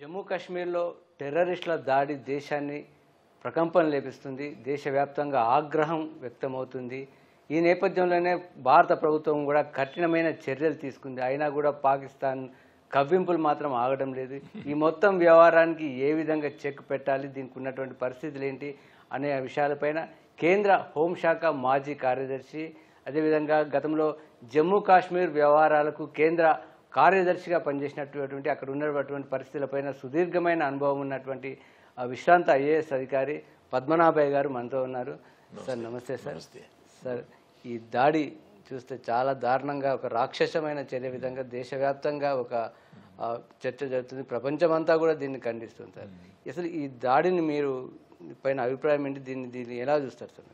జమ్మూ కాశ్మీర్లో టెర్రరిస్టుల దాడి దేశాన్ని ప్రకంపన లేపిస్తుంది. దేశవ్యాప్తంగా ఆగ్రహం వ్యక్తమవుతుంది. ఈ నేపథ్యంలోనే భారత ప్రభుత్వం కూడా కఠినమైన చర్యలు తీసుకుంది. అయినా కూడా పాకిస్తాన్ కవ్వింపులు మాత్రం ఆగడం లేదు. ఈ మొత్తం వ్యవహారానికి ఏ విధంగా చెక్ పెట్టాలి, దీనికి ఉన్నటువంటి పరిస్థితులు ఏంటి అనే విషయాలపైన కేంద్ర హోంశాఖ మాజీ కార్యదర్శి, అదేవిధంగా గతంలో జమ్మూ కాశ్మీర్ వ్యవహారాలకు కేంద్ర కార్యదర్శిగా పనిచేసినటువంటి అక్కడ ఉన్నటువంటి పరిస్థితులపైన సుదీర్ఘమైన అనుభవం ఉన్నటువంటి విశ్రాంత ఐఏఎస్ అధికారి పద్మనాభయ్య గారు మనతో ఉన్నారు. సార్ నమస్తే సార్. సార్, ఈ దాడి చూస్తే చాలా దారుణంగా ఒక రాక్షసమైన చర్య విధంగా దేశవ్యాప్తంగా ఒక చర్చ జరుగుతుంది. ప్రపంచమంతా కూడా దీన్ని ఖండిస్తుంది సార్. అసలు ఈ దాడిని మీరు పైన అభిప్రాయం ఏంటి? దీన్ని ఎలా చూస్తారు సార్?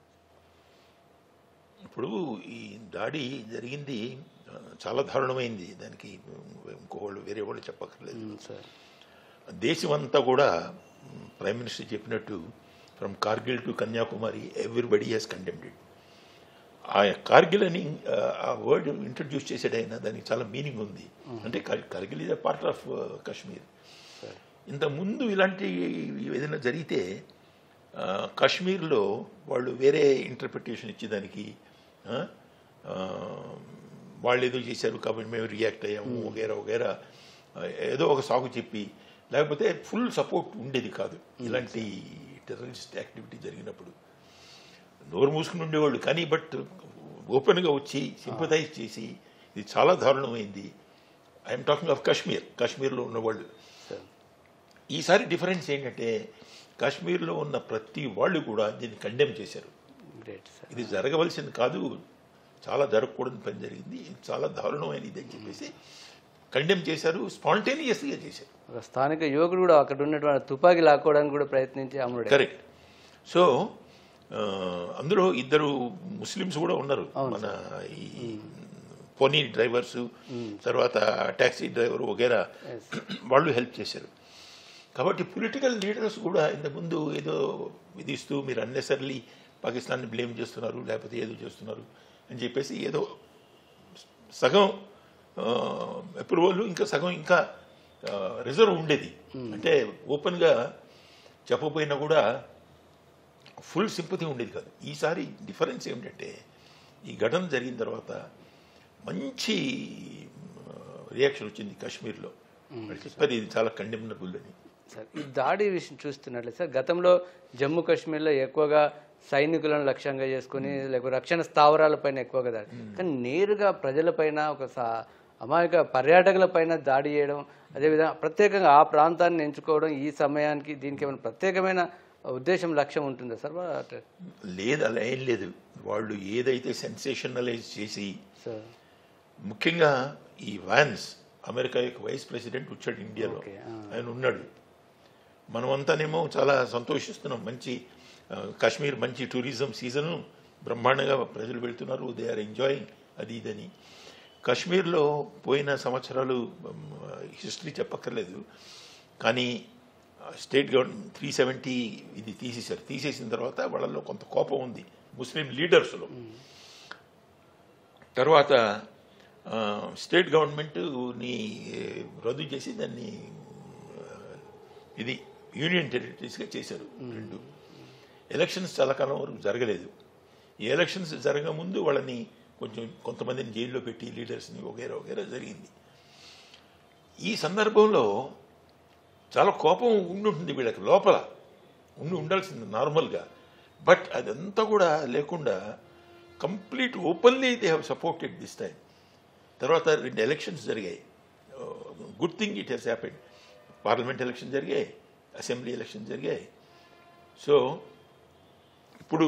ఇప్పుడు ఈ దాడి జరిగింది చాలా దారుణమైంది. దానికి ఇంకోళ్ళు వేరే వాళ్ళు చెప్పక్కర్లేదు సార్. దేశమంతా కూడా ప్రైమ్ మినిస్టర్ చెప్పినట్టు from Kargil to Kanyakumari everybody has condemned it. ఆ కార్గిల్ అని ఆ వర్డ్ ఇంట్రడ్యూస్ చేసాడు ఆయన. దానికి చాలా మీనింగ్ ఉంది. అంటే Kargil is a part of Kashmir. ఇంతకుముందు ఇలాంటి ఏదైనా జరిగితే కాశ్మీర్లో వాళ్ళు వేరే ఇంటర్ప్రిటేషన్ ఇచ్చేదానికి వాళ్ళు ఏదో చేశారు కాబట్టి మేము రియాక్ట్ అయ్యాము వగేరా వగేరా ఏదో ఒక సాగు చెప్పి, లేకపోతే ఫుల్ సపోర్ట్ ఉండేది కాదు. ఇలాంటి టెర్రరిస్ట్ యాక్టివిటీ జరిగినప్పుడు నోరు మూసుకుని ఉండేవాళ్ళు. కానీ బట్ ఓపెన్గా వచ్చి సింపథైజ్ చేసి ఇది చాలా దారుణమైంది. ఐఎమ్ టాకింగ్ ఆఫ్ కాశ్మీర్లో ఉన్నవాళ్ళు. ఈసారి డిఫరెన్స్ ఏంటంటే కాశ్మీర్లో ఉన్న ప్రతి వాళ్ళు కూడా దీన్ని కండెమ్ చేశారు. ఇది జరగవలసింది కాదు, చాలా జరగకూడని పని జరిగింది, చాలా దారుణమైనది అని చెప్పేసి కండెమ్ చేశారు. స్పాంటేనియస్గా చేశారు. స్థానిక యువకుడు కూడా అక్కడ ఉన్నటువంటి తుపాకీ లాక్కోవడానికి కూడా ప్రయత్నించి అమ్ముడు. కరెక్ట్. సో అందులో ఇద్దరు ముస్లిమ్స్ కూడా ఉన్నారు. మన ఈ పోనీ డ్రైవర్స్, తర్వాత ట్యాక్సీ డ్రైవర్ వగేరా వాళ్ళు హెల్ప్ చేశారు. కాబట్టి పొలిటికల్ లీడర్స్ కూడా ఇంతకుముందు ఏదో విధిస్తూ మీరు అన్నెసర్లీ పాకిస్తాన్ని బ్లేమ్ చేస్తున్నారు, లేకపోతే ఏదో చేస్తున్నారు అని చెప్పేసి ఏదో సగం అప్రూవల్, ఇంకా సగం ఇంకా రిజర్వ్ ఉండేది. అంటే ఓపెన్గా చెప్పపోయినా కూడా ఫుల్ సింపతి ఉండేది కాదు. ఈసారి డిఫరెన్స్ ఏమిటంటే ఈ ఘటన జరిగిన తర్వాత మంచి రియాక్షన్ వచ్చింది కాశ్మీర్లో. చెప్పారు ఇది చాలా కండెమ్నబుల్ అని. సార్, ఈ దాడి విషయం చూస్తున్నట్లే సార్, గతంలో జమ్మూ కాశ్మీర్లో ఎక్కువగా సైనికులను లక్ష్యంగా చేసుకుని లేకపోతే రక్షణ స్థావరాలపైన ఎక్కువగా దాడి, కానీ నేరుగా ప్రజలపైన ఒక అమాయక పర్యాటకులపైన దాడి చేయడం, అదేవిధంగా ప్రత్యేకంగా ఆ ప్రాంతాన్ని ఎంచుకోవడం, ఈ సమయానికి దీనికి ఏమైనా ప్రత్యేకమైన ఉద్దేశం లక్ష్యం ఉంటుందా సార్? లేదు, అలా ఏం లేదు. వాళ్ళు ఏదైతే సెన్సేషనలైజ్ చేసి, ముఖ్యంగా ఈ వాన్స్ అమెరికా యొక్క వైస్ ప్రెసిడెంట్ వచ్చాడు ఇండియాలో, ఆయన ఉన్నాడు. మనమంతానేమో చాలా సంతోషిస్తున్నాం. మంచి కాశ్మీర్ మంచి టూరిజం సీజను, బ్రహ్మాండంగా ప్రజలు వెళ్తున్నారు, దే ఆర్ ఎంజాయింగ్ అది ఇదని. కాశ్మీర్లో పోయిన సంవత్సరాలు హిస్టరీ చెప్పక్కర్లేదు, కానీ స్టేట్ గవర్నమెంట్ 370 ఇది తీసేశారు. తీసేసిన తర్వాత వాళ్ళలో కొంత కోపం ఉంది ముస్లిం లీడర్స్లో. తర్వాత స్టేట్ గవర్నమెంట్ని రద్దు చేసి దాన్ని ఇది యూనియన్ టెరిటరీస్గా చేశారు. రెండు ఎలక్షన్స్ చాలా కాలం వరకు జరగలేదు. ఈ ఎలక్షన్స్ జరగముందు వాళ్ళని కొంతమందిని జైల్లో పెట్టి లీడర్స్ని వగేరా వగేరా జరిగింది. ఈ సందర్భంలో చాలా కోపం ఉండుంటుంది వీళ్ళకి, లోపల ఉండాల్సింది నార్మల్గా. బట్ అదంతా కూడా లేకుండా complete openly they have supported this time. తర్వాత 2 ఎలక్షన్స్ జరిగాయి. Good thing it has happened. Parliament election జరిగాయి, అసెంబ్లీ ఎలక్షన్ జరిగాయి. సో ఇప్పుడు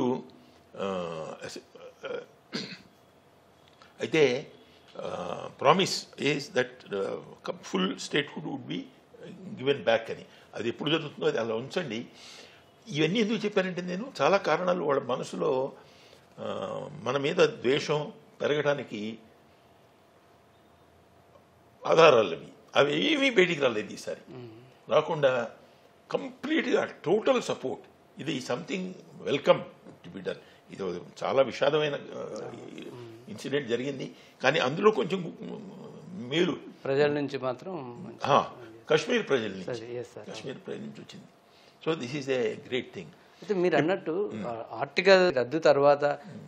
అయితే promise is that full statehood would be given back అని. అది ఎప్పుడు జరుగుతుందో అది అలా ఉంచండి. ఇవన్నీ ఎందుకు చెప్పానంటే నేను చాలా కారణాలు వాళ్ళ మనసులో మన మీద ద్వేషం పెరగడానికి ఆధారాలు అవి ఏమీ బయటికి రాలేదు. ఈసారి రాకుండా కంప్లీట్గా టోటల్ సపోర్ట్. ఇది something welcome to be done. ఇది చాలా విషాదమైన ఇన్సిడెంట్ జరిగింది, కానీ అందులో కొంచెం మేలు ప్రజల నుంచి మాత్రం కాశ్మీర్ ప్రజల నుంచి, ఎస్ సార్. కాశ్మీర్ ప్రజల నుంచి వచ్చింది. So this is a great thing. అయితే మీరు అన్నట్టు ఆర్టికల్ రద్దు తర్వాత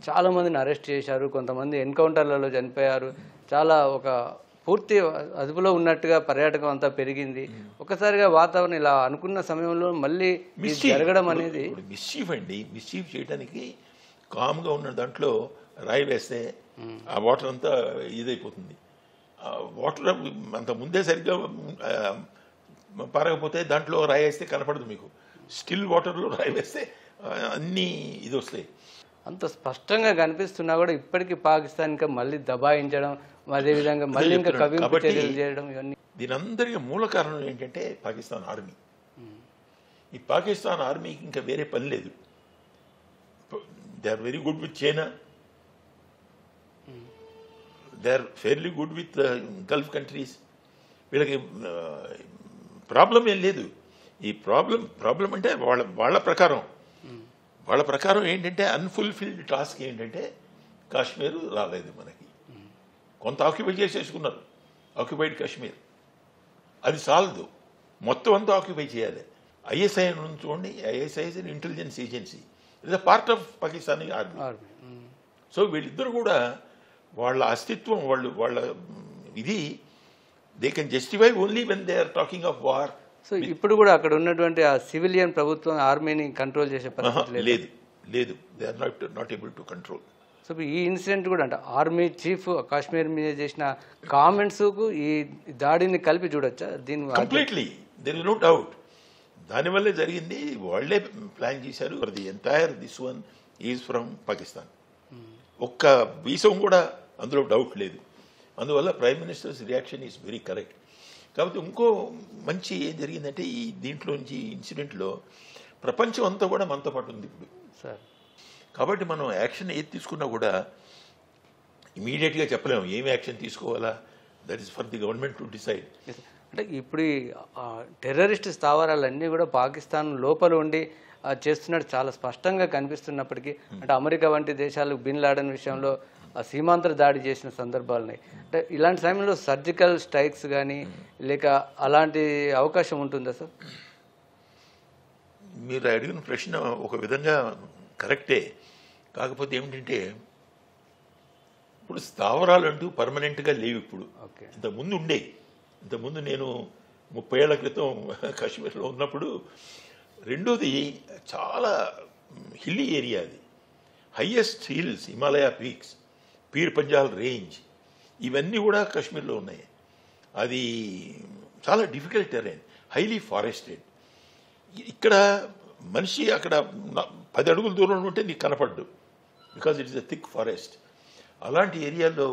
చాలా మందిని అరెస్ట్ చేశారు, కొంతమంది ఎన్కౌంటర్లలో చనిపోయారు, చాలా ఒక పూర్తి అదుపులో ఉన్నట్టుగా పర్యాటకం అంతా పెరిగింది. ఒకసారిగా వాతావరణం ఇలా అనుకున్న సమయంలో మళ్ళీ జరగడం అనేది మిస్చీఫ్ అండి. మిస్చీఫ్ చేయడానికి కామ్గా ఉన్న దాంట్లో రాయి వేస్తే ఆ వాటర్ అంతా ఇదైపోతుంది. వాటర్ అంత ముందే సరిగ్గా పారకపోతే దాంట్లో రాయి వేస్తే కనపడదు మీకు. స్టిల్ వాటర్లో రాయి వేస్తే అన్నీ ఇది వస్తాయి. అంత స్పష్టంగా కనిపిస్తున్నా కూడా ఇప్పటికీ పాకిస్తాన్ ఇంకా మళ్ళీ దబాయించడం, అదేవిధంగా మళ్ళీ ఇంకా కవింపు చర్యలు చేయడం, ఇవన్నీ దీని అందరికీ మూల కారణం ఏంటంటే పాకిస్తాన్ ఆర్మీ. ఈ పాకిస్తాన్ ఆర్మీకి ఇంకా వేరే పని లేదు. They are very good with China, they are fairly good with Gulf countries. వీళ్ళకి ప్రాబ్లం ఏం లేదు. ఈ ప్రాబ్లం అంటే వాళ్ళ ప్రకారం ఏంటంటే అన్ఫుల్ఫిల్డ్ టాస్క్ ఏంటంటే కాశ్మీర్ రాలేదు మనకి. కొంత ఆక్యుపై చేసేసుకున్నారు, ఆక్యుపైడ్ కాశ్మీర్. అది చాలదు, మొత్తం అంతా ఆక్యుపై చేయాలి. ఐఎస్ఐ నుంచి చూడండి, ISI is an intelligence agency, it is a part of Pakistani army. So వీళ్ళిద్దరు కూడా వాళ్ళ అస్తిత్వం, వాళ్ళ ఇది they can justify only when they are talking of war. So ఇప్పుడు కూడా అక్కడ ఉన్నటువంటి ఆ సివిలియన్ ప్రభుత్వం ఆర్మీని కంట్రోల్ చేసే పరిస్థితి లేదు. They are not able to control. So ఈ ఇన్సిడెంట్ కూడా అంటే ఆర్మీ చీఫ్ కాశ్మీర్ మీద చేసిన కామెంట్స్కు ఈ దాడిని కలిపి చూడొచ్చా? దీని completely there is no doubt. దానివల్లే జరిగింది, వాళ్ళే ప్లాన్ చేశారు. The entire this one is from Pakistan. ఒక్క వీసం కూడా అందులో డౌట్ లేదు. అందువల్ల prime minister's reaction is very correct. కాబట్టి ఇంకో మంచి ఏం జరిగిందంటే ఈ దీంట్లోంచి ఇన్సిడెంట్లో ప్రపంచం అంతా కూడా మనతో పాటు ఉంది ఇప్పుడు సార్. కాబట్టి మనం యాక్షన్ ఏది తీసుకున్నా కూడా ఇమీడియట్గా చెప్పలేము ఏమి యాక్షన్ తీసుకోవాలా. That is for the government to decide. అంటే ఇప్పుడు టెర్రరిస్ట్ స్థావరాలన్నీ కూడా పాకిస్తాన్ లోపల ఉండి చేస్తున్నట్టు చాలా స్పష్టంగా కనిపిస్తున్నప్పటికీ, అంటే అమెరికా వంటి దేశాలు బిన్ లాడెన్ విషయంలో సీమాంతర దాడి చేసిన సందర్భాలు ఉన్నాయి. అంటే ఇలాంటి సమయంలో సర్జికల్ స్ట్రైక్స్ కానీ లేక అలాంటి అవకాశం ఉంటుందా సార్? మీరు అడిగిన ప్రశ్న ఒక విధంగా కరెక్టే. కాకపోతే ఏమిటంటే ఇప్పుడు స్థావరాలు అంటూ పర్మనెంట్గా లేవు ఇప్పుడు. ఇంతకుముందు ఉండేవి. ఇంతకుముందు నేను 30 ఏళ్ల క్రితం కాశ్మీర్లో ఉన్నప్పుడు, రెండోది చాలా హిల్లీ ఏరియా, అది highest hills, Himalaya peaks, peer Panjal range, ఇవన్నీ కూడా కాశ్మీర్లో ఉన్నాయి. అది చాలా డిఫికల్ట్ టెరైన్, హైలీ ఫారెస్టెడ్. ఇక్కడ మనిషి అక్కడ 10 అడుగుల దూరంలో ఉంటే నీకు కనపడ్డు, because it is a thick forest. అలాంటి ఏరియాలో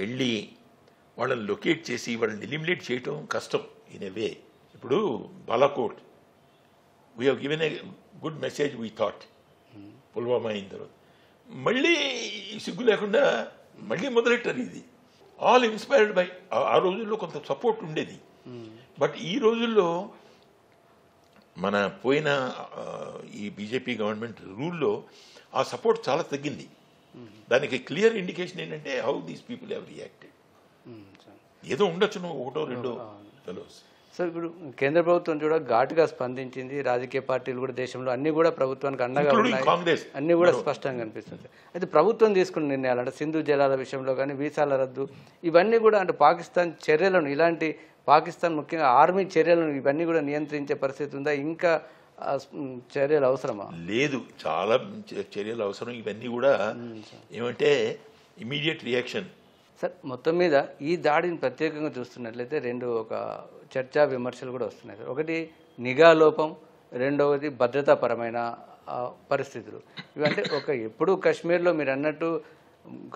వెళ్ళి వాళ్ళని లొకేట్ చేసి వాళ్ళని ఎలిమినేట్ చేయటం కష్టం ఇన్ ఏ వే. ఇప్పుడు Balakot we have given a good message we thought Pulwama అయిన తర్వాత. మళ్ళీ సిగ్గు లేకుండా మళ్ళీ మొదలెట్టారు. ఇది ఆల్ ఇన్స్పైర్డ్ బై, ఆ రోజుల్లో కొంత సపోర్ట్ ఉండేది. బట్ ఈ రోజుల్లో మన పోయిన ఈ బీజేపీ గవర్నమెంట్ రూల్లో ఆ సపోర్ట్ చాలా తగ్గింది. దానికి క్లియర్ ఇండికేషన్ ఏంటంటే how these people have reacted. ఏదో ఉండొచ్చును, ఒకటో రెండో ఫెలోస్. సో ఇప్పుడు కేంద్ర ప్రభుత్వం కూడా ఘాటుగా స్పందించింది. రాజకీయ పార్టీలు కూడా దేశంలో అన్ని కూడా ప్రభుత్వానికి అండగా ఉన్నాయి, కాంగ్రెస్ అన్ని కూడా స్పష్టంగా కనిపిస్తుంది. అయితే ప్రభుత్వం తీసుకున్న నిర్ణయాలు అంటే సింధు జలాల విషయంలో కానీ, వీసాల రద్దు, ఇవన్నీ కూడా అంటే పాకిస్తాన్ చర్యలను, ఇలాంటి పాకిస్తాన్ ముఖ్యంగా ఆర్మీ చర్యలను ఇవన్నీ కూడా నియంత్రించే పరిస్థితి ఉందా? ఇంకా చర్యలు అవసరమా? లేదు, చాలా చర్యలు అవసరం. ఇవన్నీ కూడా ఏమంటే ఇమీడియట్ రియాక్షన్. సార్, మొత్తం మీద ఈ దాడిని ప్రత్యేకంగా చూస్తున్నట్లయితే రెండు ఒక చర్చా విమర్శలు కూడా వస్తున్నాయి సార్. ఒకటి నిఘా లోపం, రెండవది భద్రతాపరమైన పరిస్థితులు. ఇవంటే ఎప్పుడు కాశ్మీర్లో మీరు అన్నట్టు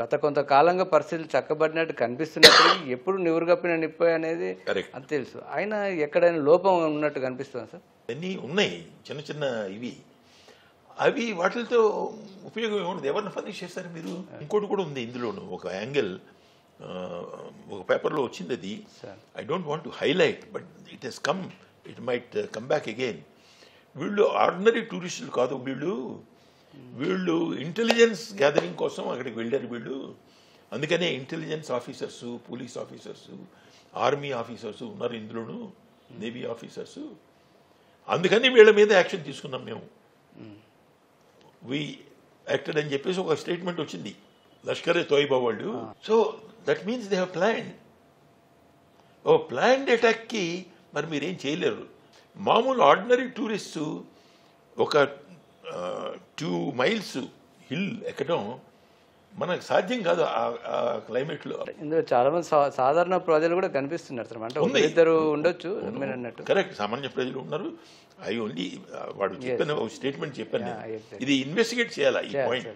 గత కొంతకాలంగా పరిస్థితులు చక్కబడినట్టు కనిపిస్తున్నప్పుడు ఎప్పుడు నివురుగప్పిన నిప్ప అనేది అది తెలుసు. అయినా ఎక్కడైనా లోపం ఉన్నట్టు కనిపిస్తుంది సార్. అన్నీ ఉన్నాయి చిన్న చిన్న ఇవి, అవి వాటితో ఉపయోగం ఏముండదు. ఎవరిని పనిష్ చేస్తారు మీరు? ఇంకోటి కూడా ఉంది ఇందులోను, ఒక యాంగిల్ ఒక పేపర్లో వచ్చింది. అది I don't want to highlight, but it has come, it might come back again. వీళ్ళు ఆర్డినరీ టూరిస్టులు కాదు, వీళ్ళు ఇంటెలిజెన్స్ గ్యాదరింగ్ కోసం అక్కడికి వెళ్ళారు. వీళ్ళు అందుకనే intelligence officers, police officers, army officers ఉన్నారు ఇందులోను, నేవీ ఆఫీసర్సు. అందుకని వీళ్ళ మీద యాక్షన్ తీసుకున్నాం మేము. వి యాక్టెడ్ అని చెప్పేసి ఒక స్టేట్మెంట్ వచ్చింది లష్కరే తోయిబా వాళ్ళు. So that means they have plan. ఓ ప్లాన్డ్ అటాక్కి మరి మీరేం చేయలేరు. మామూలు ఆర్డినరీ టూరిస్టు ఒక 2 మైల్స్ హిల్ ఎక్కడం మనకు సాధ్యం కాదు ఆ క్లైమేట్లో. ఇందులో చాలా మంది సాధారణ ప్రజలు కూడా కనిపిస్తున్నారు సార్. అంటే ఇద్దరు ఉండొచ్చు మీరు అన్నట్టు. కరెక్ట్, సామాన్య ప్రజలు ఉన్నారు. ఐ ఓన్లీ వాడు చెప్పాను, స్టేట్మెంట్ చెప్పాను, ఇది ఇన్వెస్టిగేట్ చేయాలి ఈ పాయింట్.